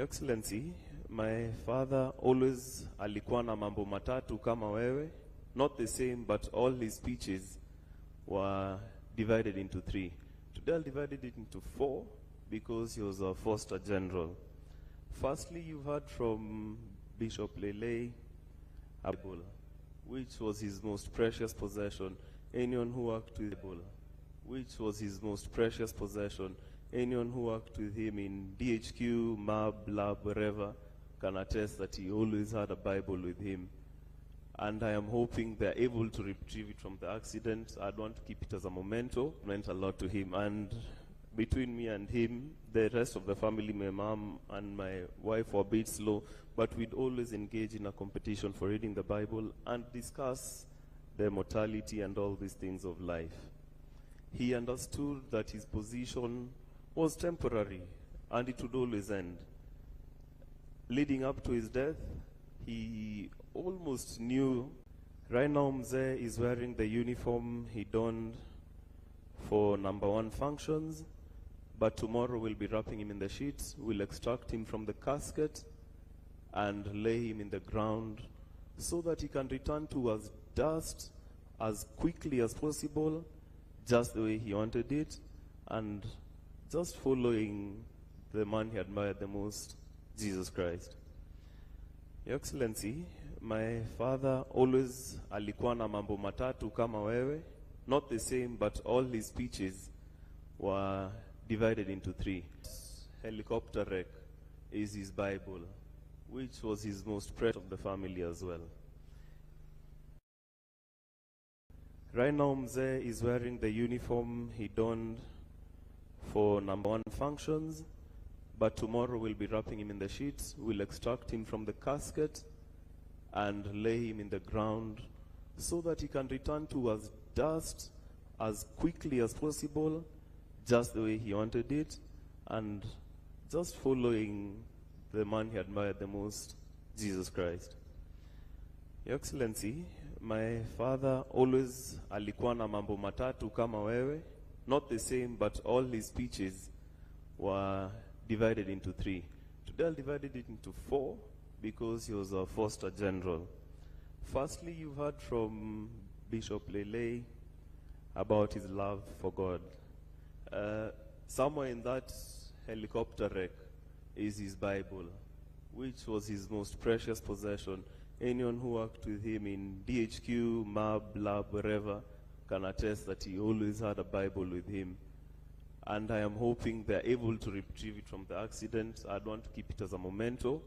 Your Excellency, my father always alikuwa na mambo matatu kama wewe, not the same, but all his speeches were divided into three. Today I'll divide it into four because he was a Foster General. Firstly, you've heard from Bishop Lele, Bible, which was his most precious possession. Anyone who worked with Bible, which was his most precious possession. Anyone who worked with him in DHQ, MAB, Lab, wherever, can attest that he always had a Bible with him. And I am hoping they're able to retrieve it from the accident. I'd want to keep it as a memento. It meant a lot to him. And between me and him, the rest of the family, my mom and my wife, were a bit slow, but we'd always engage in a competition for reading the Bible and discuss the mortality and all these things of life. He understood that his position was temporary and it would always end. Leading up to his death, he almost knew. Right now, Mzee is wearing the uniform he donned for number 1 functions, but tomorrow we'll be wrapping him in the sheets. We'll extract him from the casket and lay him in the ground so that he can return to us dust as quickly as possible, just the way he wanted it, and just following the man he admired the most, Jesus Christ. Your Excellency, my father always alikuwa na mambo matatu kama wewe, not the same, but all his speeches were divided into three. Helicopter wreck is his Bible, which was his most precious of the family as well. Right now, Mzee is wearing the uniform he donned for number 1 functions, but tomorrow we'll be wrapping him in the sheets. We'll extract him from the casket and lay him in the ground so that he can return to us dust as quickly as possible, just the way he wanted it, and just following the man he admired the most, Jesus Christ. Your Excellency, my father always alikuwa na mambo matatu kama wewe, not the same, but all his speeches were divided into three. Today I'll divide it into four because he was a Foster General. Firstly, you've heard from Bishop Lele about his love for God. Somewhere in that helicopter wreck is his Bible, which was his most precious possession. Anyone who worked with him in DHQ, MAB, Lab, wherever, can attest that he always had a Bible with him. And I am hoping they're able to retrieve it from the accident. I'd want to keep it as a memento,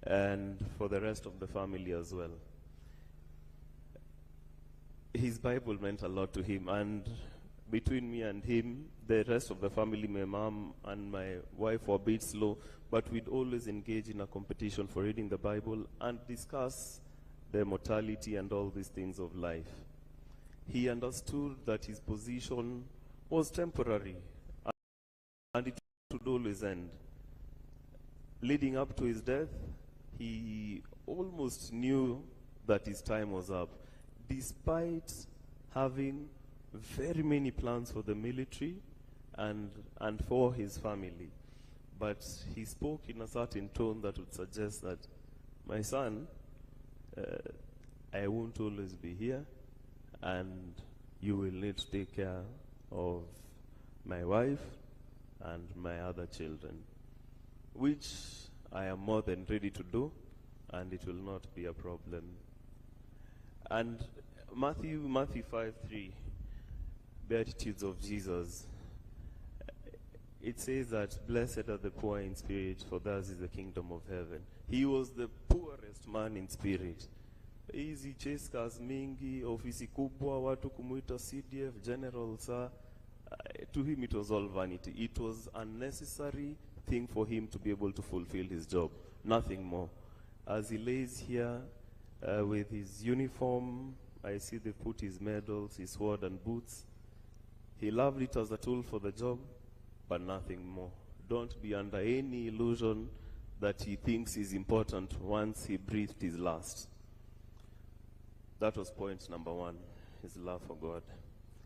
and for the rest of the family as well. His Bible meant a lot to him, and between me and him, the rest of the family, my mom and my wife, were a bit slow, but we'd always engage in a competition for reading the Bible and discuss the mortality and all these things of life. He understood that his position was temporary and it would always end. Leading up to his death, he almost knew that his time was up, despite having very many plans for the military and for his family. But he spoke in a certain tone that would suggest that, my son, I won't always be here, and you will need to take care of my wife and my other children, which I am more than ready to do, and it will not be a problem. And Matthew 5:3, Beatitudes of Jesus, it says that blessed are the poor in spirit, for theirs is the kingdom of heaven. He was the poorest man in spirit. Hizi cheskas mingi, ofisi kubwa, watu kumuita CDF, general, sir, to him it was all vanity. It was a necessary thing for him to be able to fulfill his job, nothing more. As he lays here with his uniform, I see they put his medals, his sword and boots. He loved it as a tool for the job, but nothing more. Don't be under any illusion that he thinks is important once he breathed his last. That was point number 1, his love for God.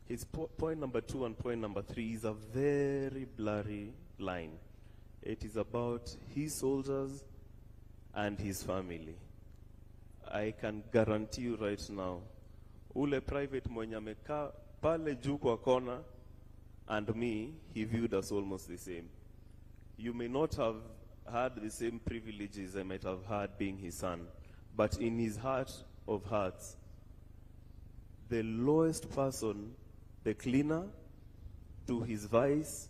His point number 2 and point number 3 is a very blurry line. It is about his soldiers and his family. I can guarantee you right now, ule private mwenye amekaa pale juu kwa kona and me, he viewed us almost the same. You may not have had the same privileges I might have had being his son, but in his heart of hearts, the lowest person, the cleaner, to his vice,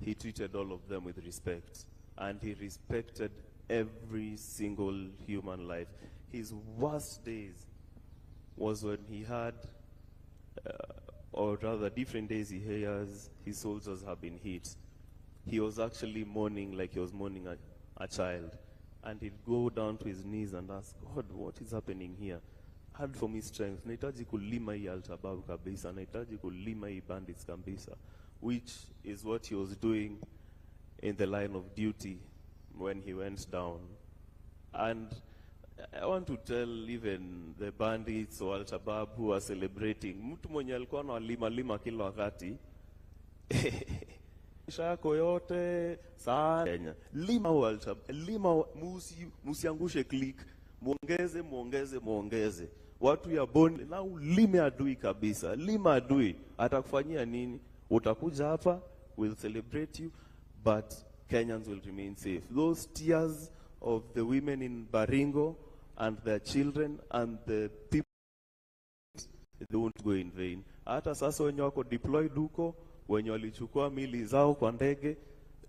he treated all of them with respect. And he respected every single human life. His worst days was when he had, or rather different days he hears his soldiers have been hit. He was actually mourning like he was mourning a child. And he'd go down to his knees and ask, God, what is happening here? Hard for me strength. Nahitaji kulima hii Al-Shabaab kabisa. Nahitaji kulima hii bandits kabisa. Which is what he was doing in the line of duty when he went down. And I want to tell even the bandits or Al-Shabaab who are celebrating, mtu mwenye alikuwa na lima kila wakati, shako yote sana lima Al-Shabaab, lima musiangushe click, muongeze. Watu ya boni na ulime adui kabisa. Lima adui atakufanyia nini? Utakuja hapa, we'll celebrate you, but Kenyans will remain safe. Those tears of the women in Baringo and their children and the people, they won't go in vain. Hata sasa wenye wako deployed huko, wenye walichukua mili zao kwa ndege,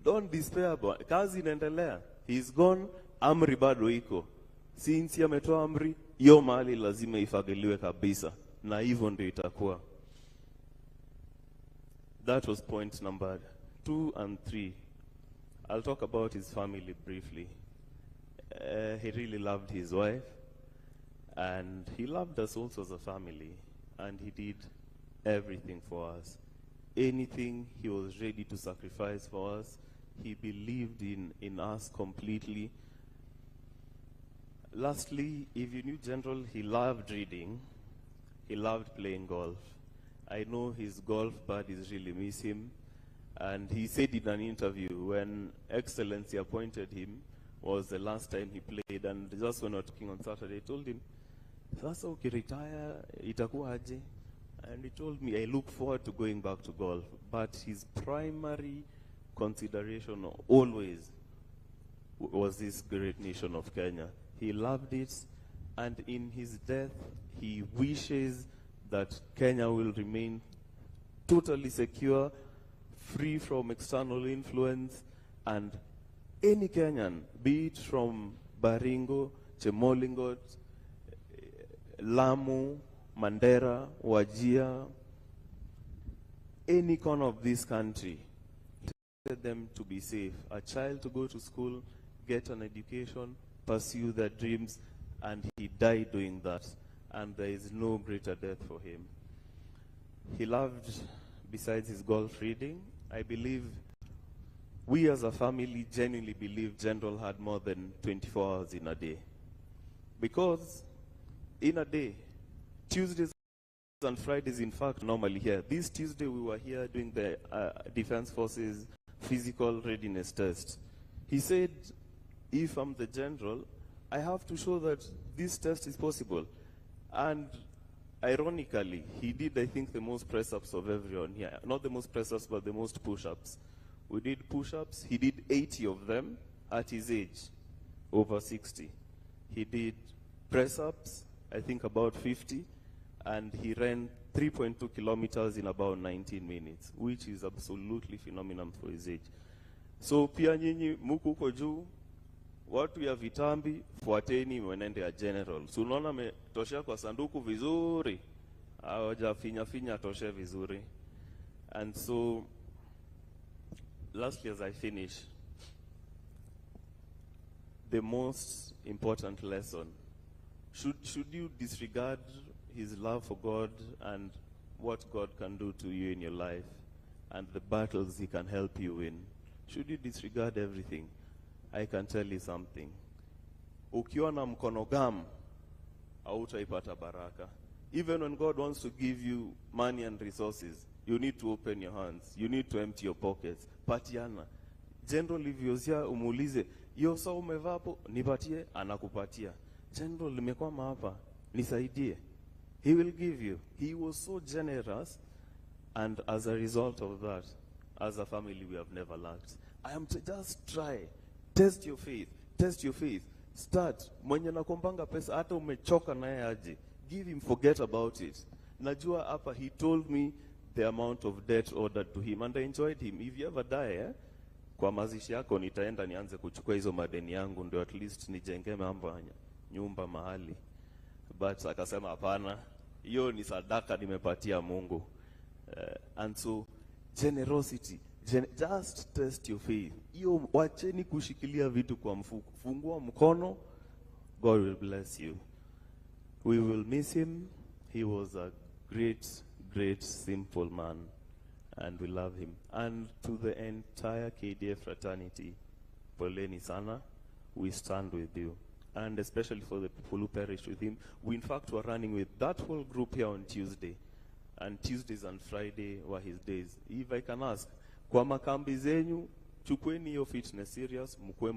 don't despair, kazi inaendelea. He's gone, amri bado iko. Since ametoa amri, hiyo mali lazima ifagiliwe kabisa. Na hivyo ndio itakuwa. That was point number 2 and 3. I'll talk about his family briefly. He really loved his wife, and he loved us also as a family, and he did everything for us. Anything he was ready to sacrifice for us. He believed in us completely. Lastly, if you knew General, he loved reading. He loved playing golf. I know his golf buddies really miss him. And he said in an interview when Excellency appointed him was the last time he played. And just when we were talking on Saturday, I told him, sasa ukiretire, itakuwa aje? And he told me, I look forward to going back to golf. But his primary consideration always was this great nation of Kenya. He loved it, and in his death, he wishes that Kenya will remain totally secure, free from external influence, and any Kenyan, be it from Baringo, Chemolingot, Lamu, Mandera, Wajir, any corner of this country, to them to be safe. A child to go to school, get an education, pursue their dreams, and he died doing that. And there is no greater death for him. He loved, besides his golf reading, I believe, we as a family genuinely believe General had more than 24 hours in a day. Because in a day, Tuesdays and Fridays, in fact, normally here. This Tuesday we were here doing the Defense Forces physical readiness test. He said, if I'm the general, I have to show that this test is possible. And ironically, he did, I think, the most press-ups of everyone here. Not the most press-ups, but the most push-ups. We did push-ups. He did 80 of them at his age, over 60. He did press-ups, I think about 50, and he ran 3.2 kilometers in about 19 minutes, which is absolutely phenomenal for his age. So pia nyinyi muku uko juu, watu ya vitambi, fuateni mwenende ya general. So unaona metosha kwa sanduku vizuri, hawaja finya toshe vizuri. And so, lastly as I finish, the most important lesson, should you disregard his love for God and what God can do to you in your life and the battles he can help you in, should you disregard everything? I can tell you something. Ukiwa na mkono gamu, hautaipata baraka. Even when God wants to give you money and resources, you need to open your hands. You need to empty your pockets. Patiana. General livyosia umuulize, hiyo saa umevaa hapo, nipatie, anakupatia. General, nimekwama hapa, nisaidie. He will give you. He was so generous, and as a result of that, as a family, we have never lacked. Just try. Test your faith. Test your faith. Start. Mwenye nakombanga pesa, hata umechoka naye aje. Give him, forget about it. Najua hapa, he told me the amount of debt ordered to him, and I enjoyed him. If you ever die, kwa mazishi yako nitaenda nianze kuchukua hizo madeni yangu, ndio at least nijenge mambo nyumba mahali. But akasema hapana, hiyo ni sadaka nimepatia Mungu. And so generosity, just test your faith. Hiyo wacheni kushikilia vitu kwa mfuko. Fungua mkono, God will bless you. We will miss him. He was a great simple man, and we love him. And to the entire KDF fraternity, poleni sana, we stand with you. And especially for the people who perished with him. We in fact were running with that whole group here on Tuesday. And Tuesdays and Friday were his days. If I can ask, kwa makambi zenyu, chukweni hiyo fitness serious, mkwe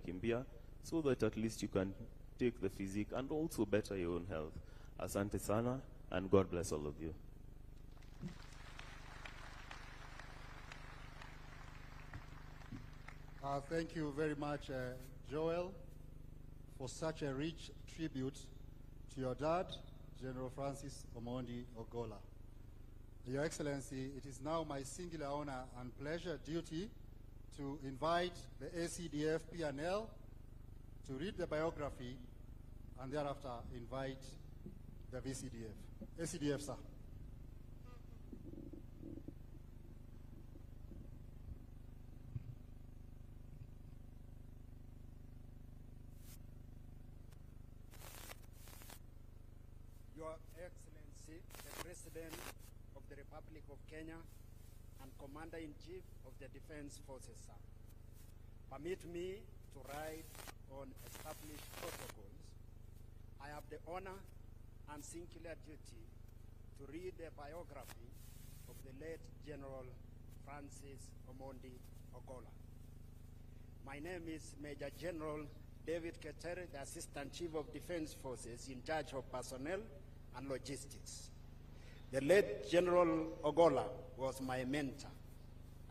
kimbia, so that at least you can take the physique and also better your own health. Asante sana, and God bless all of you. Thank you very much, Joel, for such a rich tribute to your dad, General Francis Omondi Ogolla. Your Excellency, it is now my singular honor and pleasure duty to invite the ACDF P&L to read the biography and thereafter invite the VCDF. ACDF, sir. Your Excellency, the President of the Republic of Kenya and Commander-in-Chief of the Defense Forces, sir. Permit me to write on established protocols. I have the honor and singular duty to read the biography of the late General Francis Omondi Ogolla. My name is Major General David Ketere, the Assistant Chief of Defense Forces in charge of personnel and logistics. The late General Ogolla was my mentor,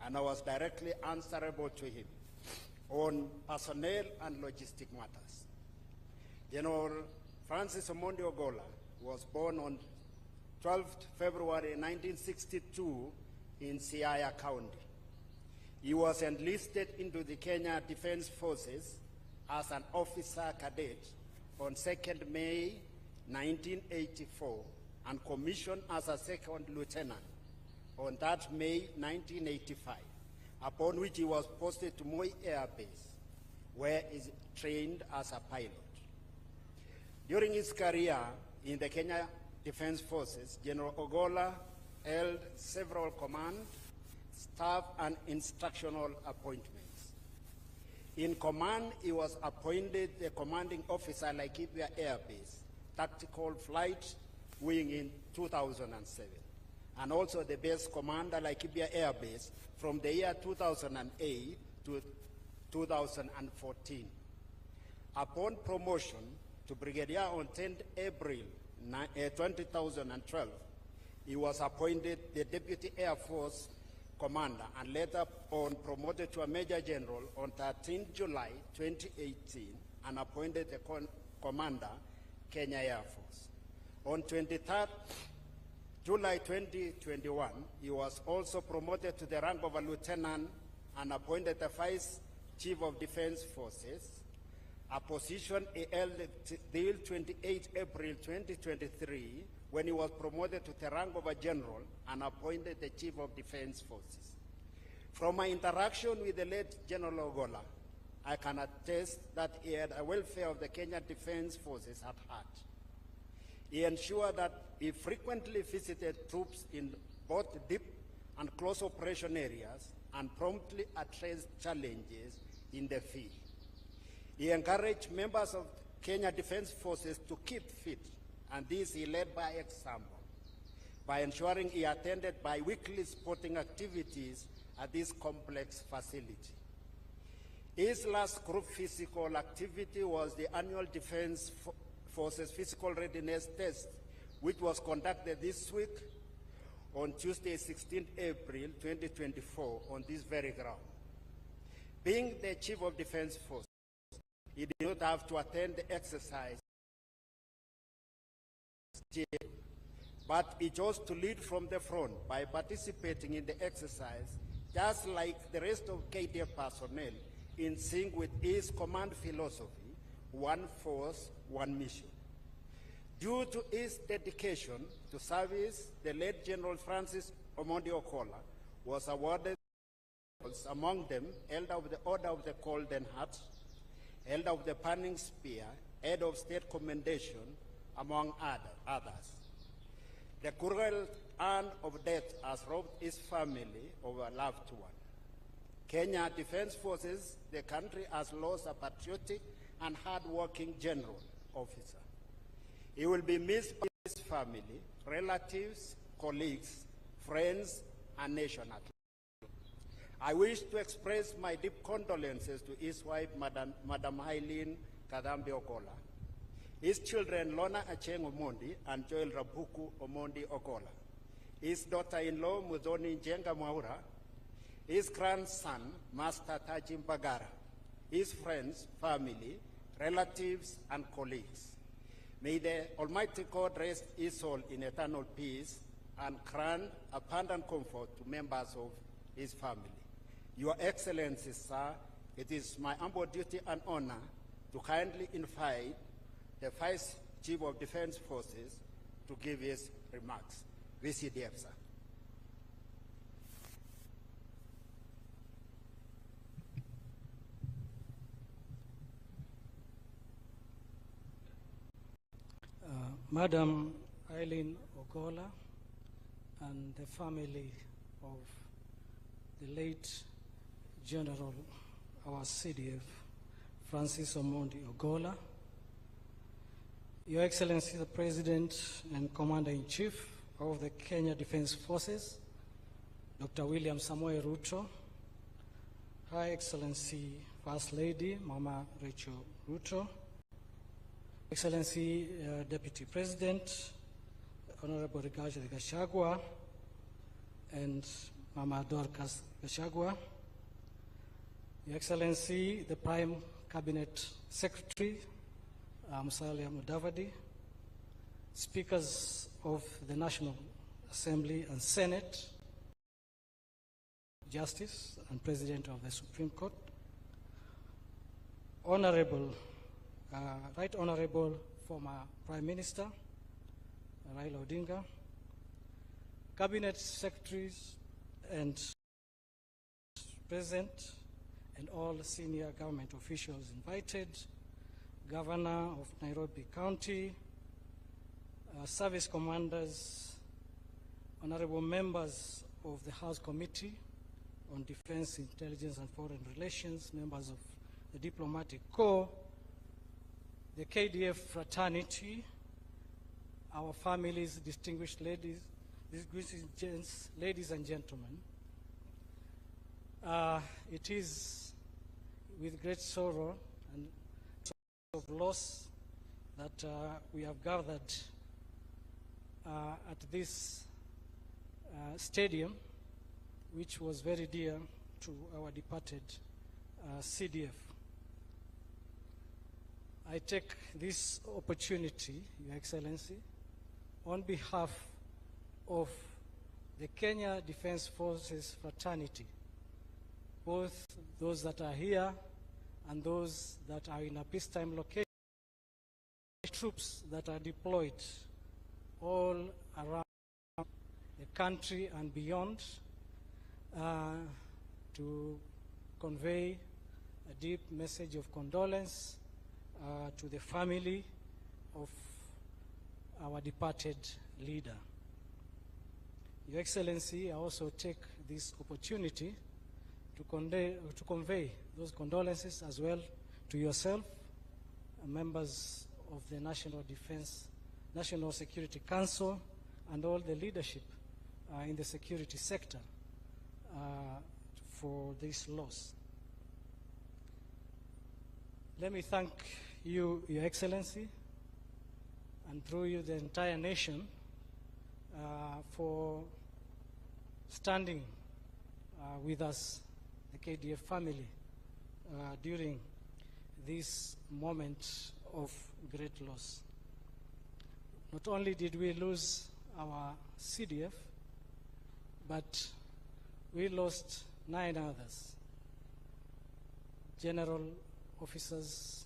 and I was directly answerable to him on personnel and logistic matters. General Francis Omondi Ogolla was born on 12th February 1962 in Siaya County. He was enlisted into the Kenya Defense Forces as an officer cadet on 2nd May 1984 and commissioned as a second lieutenant on that May 1985, upon which he was posted to Moi Air Base, where he trained as a pilot. During his career in the Kenya Defense Forces, General Ogolla held several command, staff, and instructional appointments. In command, he was appointed the commanding officer, Laikipia Air Base, Tactical Flight Wing in 2007, and also the base commander, Laikipia Air Base, from the year 2008 to 2014. Upon promotion to brigadier on 10th April 2012, he was appointed the Deputy Air Force Commander and later on promoted to a Major General on 13 July 2018 and appointed the Commander, Kenya Air Force. On 23rd July 2021, he was also promoted to the rank of a lieutenant and appointed the Vice Chief of Defense Forces, a position he held till 28 April 2023, when he was promoted to the rank of a general and appointed the Chief of Defense Forces. From my interaction with the late General Ogolla, I can attest that he had the welfare of the Kenya Defense Forces at heart. He ensured that he frequently visited troops in both deep and close operation areas and promptly addressed challenges in the field. He encouraged members of Kenya Defense Forces to keep fit, and this he led by example, by ensuring he attended bi-weekly sporting activities at this complex facility. His last group physical activity was the annual Defense Forces Physical Readiness Test, which was conducted this week on Tuesday, 16 April 2024, on this very ground. Being the Chief of Defense Force, he did not have to attend the exercise, but he chose to lead from the front by participating in the exercise, just like the rest of KDF personnel, in sync with his command philosophy, one force, one mission. Due to his dedication to service, the late General Francis Omondi Ogolla was awarded, among them, Elder of the Order of the Golden Heart, Elder of the Panning Spear, Head of State Commendation, among others. The cruel hand of death has robbed his family of a loved one. Kenya Defense Forces, the country has lost a patriotic and hard-working general officer. He will be missed by his family, relatives, colleagues, friends, and nation at large. I wish to express my deep condolences to his wife, Madam Eileen Kadambi Ogolla, his children, Lona Acheng Omondi and Joel Rabuku Omondi Ogolla, his daughter-in-law, Mudoni Njenga Mwaura, his grandson, Master Tajim Bagara, his friends, family, relatives, and colleagues. May the Almighty God rest his soul in eternal peace and grant abundant comfort to members of his family. Your Excellency, sir, it is my humble duty and honor to kindly invite the Vice Chief of Defense Forces to give his remarks. VCDF, sir. Madam Eileen Ogolla and the family of the late General, our CDF, Francis Omondi Ogolla, Your Excellency the President and Commander-in-Chief of the Kenya Defense Forces, Dr. William Samoei Ruto, Her Excellency First Lady Mama Rachel Ruto, Excellency Deputy President, Honorable Rigathi Gachagua, and Mama Dorcas Gachagua, Your Excellency the Prime Cabinet Secretary, Musalia Mudavadi, Speakers of the National Assembly and Senate, Justice and President of the Supreme Court, Honorable Right Honorable former Prime Minister Raila Odinga, Cabinet Secretaries and present, and all senior government officials invited, Governor of Nairobi County, service commanders, honorable members of the House Committee on Defense, Intelligence and Foreign Relations, members of the Diplomatic Corps, the KDF fraternity, our families, distinguished ladies, distinguished gents, ladies and gentlemen. It is with great sorrow and of loss that we have gathered at this stadium, which was very dear to our departed CDF. I take this opportunity, Your Excellency, on behalf of the Kenya Defense Forces fraternity, both those that are here and those that are in a peacetime location, troops that are deployed all around the country and beyond, to convey a deep message of condolence to the family of our departed leader. Your Excellency, I also take this opportunity to convey those condolences as well to yourself, members of the National Security Council, and all the leadership in the security sector for this loss. Let me thank you, Your Excellency, and through you the entire nation for standing with us, the KDF family, during this moment of great loss. Not only did we lose our CDF, but we lost 9 others, general officers,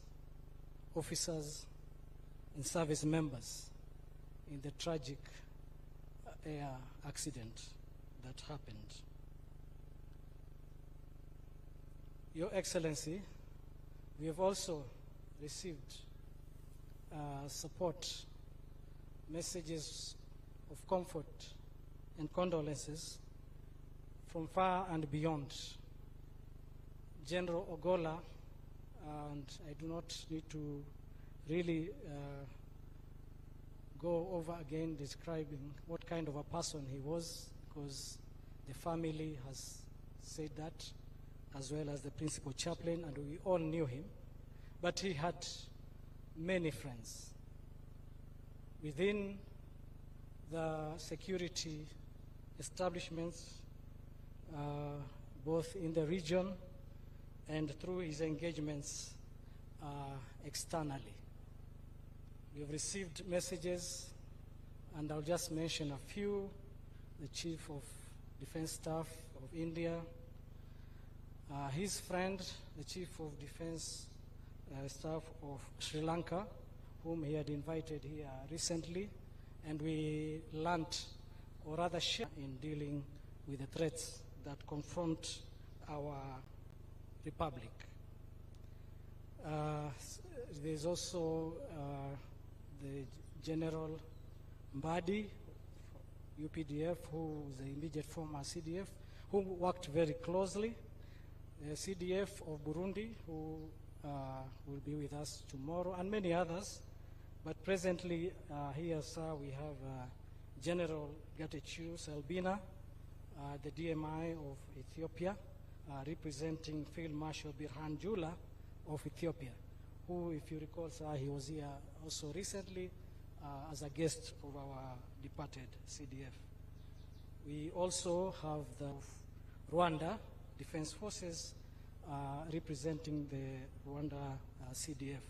and service members in the tragic air accident that happened. Your Excellency, we have also received support messages of comfort and condolences from far and beyond. General Ogolla, and I do not need to really go over again describing what kind of a person he was, because the family has said that, as well as the principal chaplain, and we all knew him. But he had many friends within the security establishments, both in the region and through his engagements externally. We have received messages, and I'll just mention a few. The Chief of Defense Staff of India, his friend, the Chief of Defense Staff of Sri Lanka, whom he had invited here recently, and we learned, or rather shared, in dealing with the threats that confront our republic. There's also the General Mbadi, UPDF, who is the immediate former CDF, who worked very closely. The CDF of Burundi, who will be with us tomorrow, and many others. But presently here, sir, we have General Gatechu Selbina, the DMI of Ethiopia, representing Field Marshal Birhan Jula of Ethiopia, who, if you recall, sir, he was here also recently as a guest of our departed CDF. We also have the Rwanda Defense Forces representing the Rwanda CDF.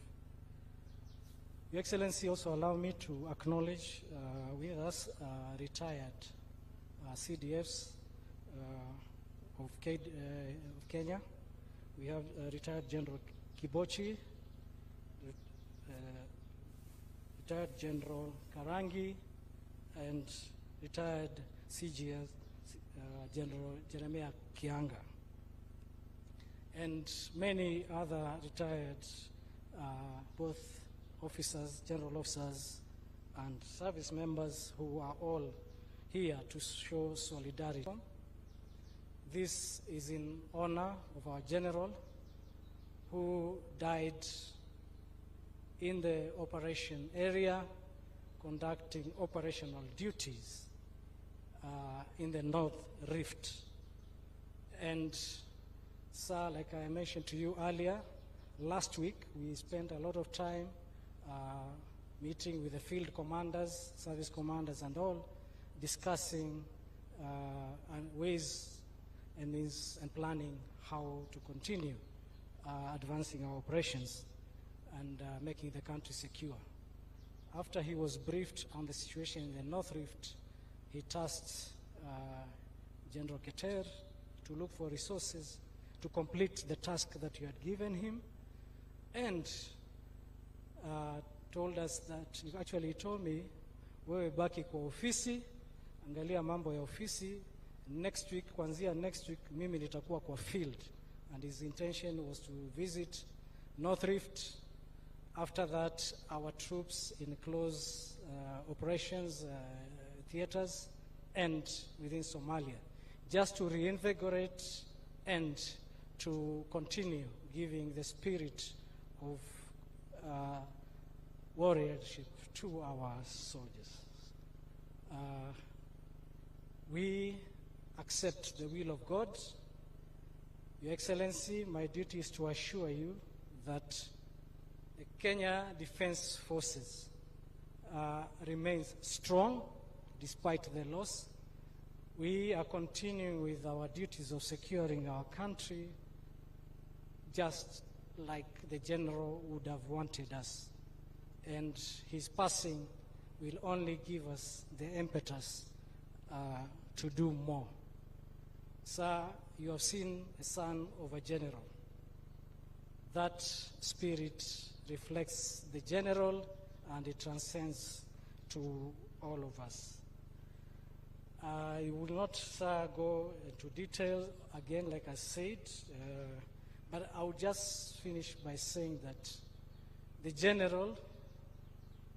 Your Excellency, also allow me to acknowledge with us retired CDFs of Kenya. We have retired General Kibochi, retired General Karangi, and retired CGS General Jeremiah Kianga, and many other retired both officers, general officers, and service members who are all here to show solidarity. This is in honor of our general who died in the operation area conducting operational duties in the North Rift. And sir, like I mentioned to you earlier, last week we spent a lot of time meeting with the field commanders, service commanders and all, discussing ways and means and planning how to continue advancing our operations and making the country secure. After he was briefed on the situation in the North Rift, he tasked General Keter to look for resources to complete the task that you had given him, and told us that, actually he told me, wewe baki kwa ofisi, angalia mambo ya ofisi, next week, kuanzia next week, mimi nitakuwa kwa field. And his intention was to visit North Rift. After that, our troops in close operations theaters and within Somalia, just to reinvigorate and to continue giving the spirit of warriorship to our soldiers. We accept the will of God. Your Excellency, my duty is to assure you that the Kenya Defense Forces remains strong despite the loss. We are continuing with our duties of securing our country just like the general would have wanted us. And his passing will only give us the impetus to do more. Sir, you have seen a son of a general. That spirit reflects the general and it transcends to all of us. I will not go into detail again, like I said, but I will just finish by saying that the general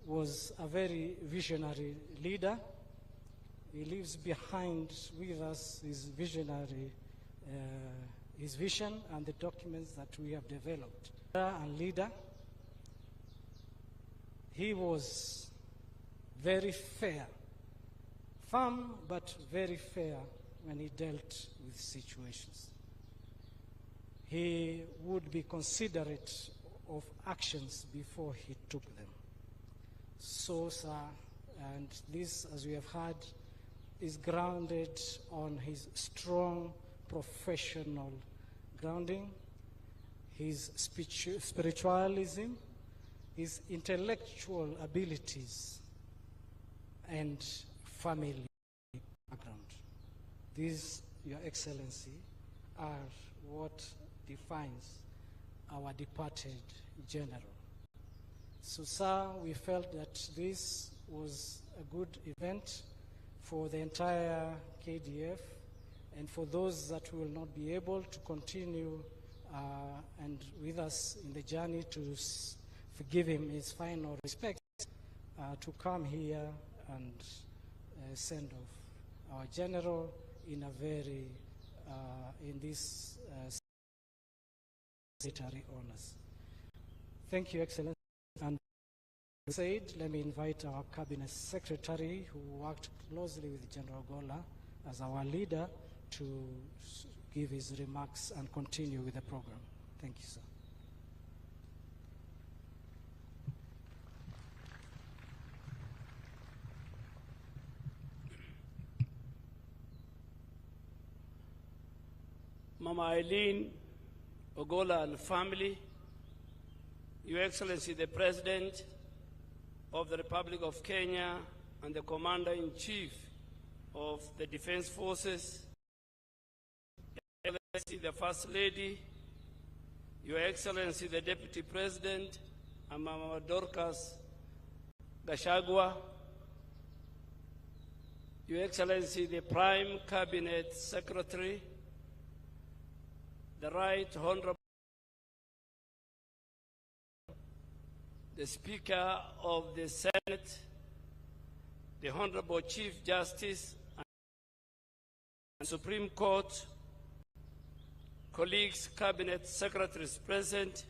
was a very visionary leader. He leaves behind with us his visionary, his vision and the documents that we have developed. And leader, he was very fair, firm but very fair when he dealt with situations. He would be considerate of actions before he took them. So, sir, and this, as we have heard, is grounded on his strong professional grounding, his spiritualism, his intellectual abilities, and family background. These, Your Excellency, are what defines our departed general. So, sir, we felt that this was a good event for the entire KDF and for those that will not be able to continue and with us in the journey to give him his final respect, to come here and send off our general in a very, in this military honors. Thank you, Excellency. And said, let me invite our Cabinet Secretary, who worked closely with General Ogolla as our leader, to give his remarks and continue with the program. Thank you, sir. Mama Eileen, Ogolla and family, Your Excellency the President of the Republic of Kenya and the Commander-in-Chief of the Defense Forces, Your Excellency the First Lady, Your Excellency the Deputy President, and Mama Dorcas Gachagua, Your Excellency the Prime Cabinet Secretary, the Right Honorable the Speaker of the Senate, the Honorable Chief Justice and Supreme Court, colleagues, Cabinet Secretaries present,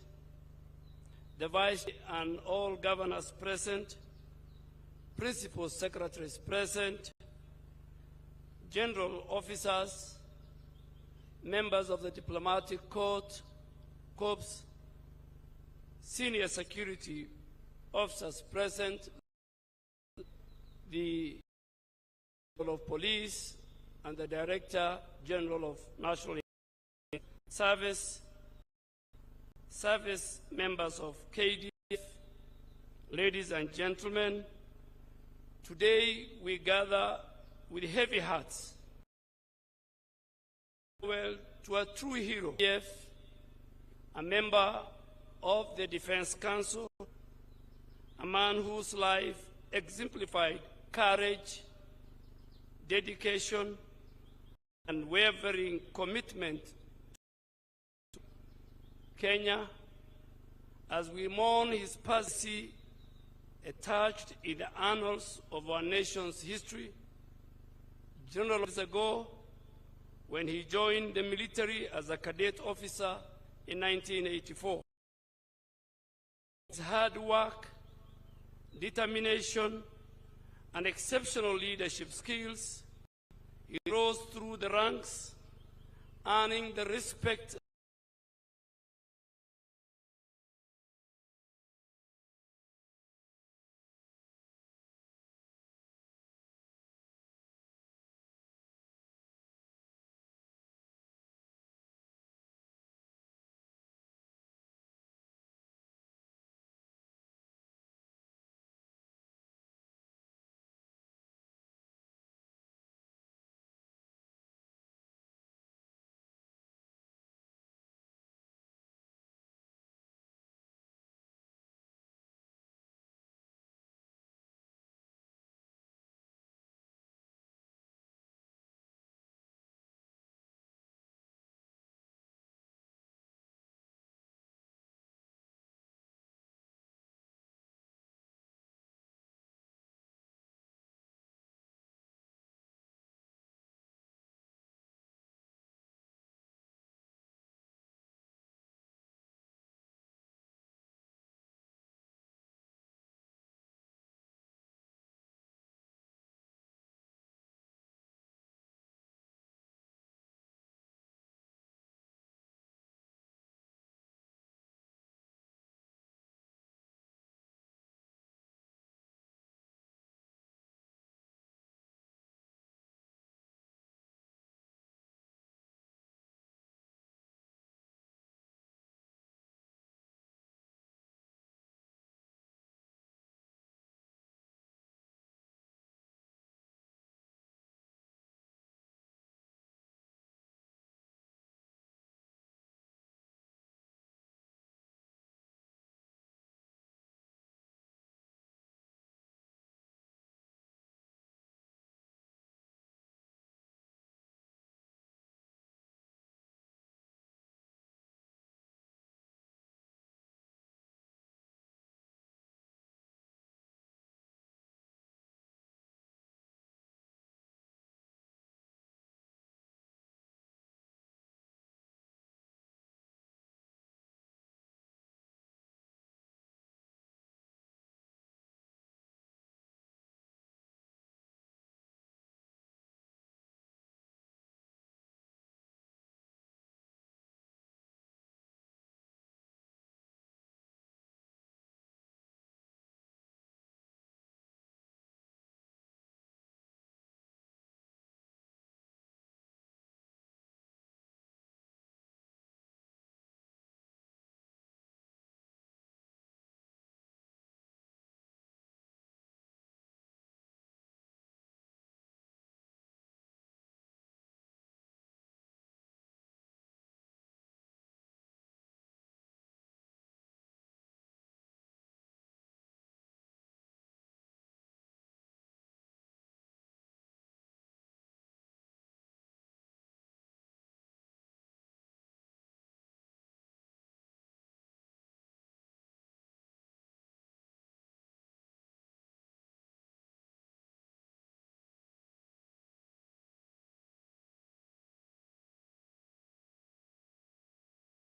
the Vice and all governors present, Principal Secretaries present, General Officers, members of the Diplomatic Corps, senior security officers present, the General of Police and the Director General of National Service members of KDF, ladies and gentlemen, today we gather with heavy hearts to a true hero, a member of the Defense Council, a man whose life exemplified courage, dedication, and unwavering commitment to Kenya. As we mourn his passing, attached in the annals of our nation's history, General years ago, when he joined the military as a cadet officer in 1984. His hard work, determination, and exceptional leadership skills, he rose through the ranks, earning the respect